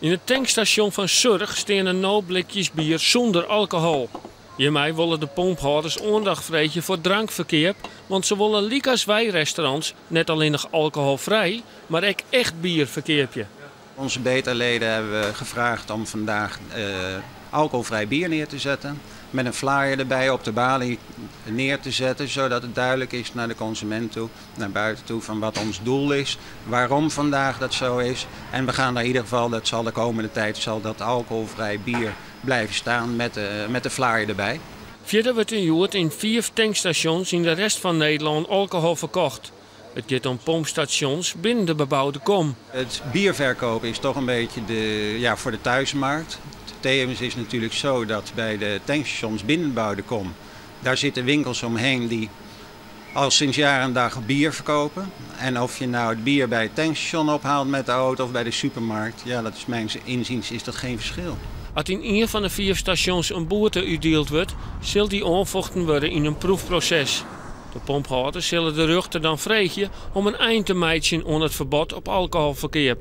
In het tankstation van Surg staan er nou blikjes bier zonder alcohol. Hiermee willen de pomphouders aandacht vragen voor drankverkeer, want ze willen liek als wij restaurants net alleen nog alcoholvrij, maar ook echt bier verkeerpje. Onze beta-leden hebben we gevraagd om vandaag alcoholvrij bier neer te zetten. Met een flyer erbij op de balie neer te zetten, zodat het duidelijk is naar de consument toe, naar buiten toe, van wat ons doel is, waarom vandaag dat zo is. En we gaan in ieder geval, dat zal de komende tijd, zal dat alcoholvrij bier blijven staan met de flyer erbij. Verder wordt in 4 tankstations in de rest van Nederland alcohol verkocht. Het gaat om pompstations binnen de bebouwde kom. Het bierverkopen is toch een beetje voor de thuismarkt. Tevens is het natuurlijk zo dat bij de tankstations binnen de bebouwde kom, daar zitten winkels omheen die al sinds jaar en dag bier verkopen. En of je nou het bier bij het tankstation ophaalt met de auto of bij de supermarkt, ja, dat is mijns inziens is dat geen verschil. Als in een van de 4 stations een boete uitdeeld wordt, zal die aanvochten worden in een proefproces. De pomphouders zullen de rechter dan vragen om een eind te maken aan het verbod op alcoholverkeer.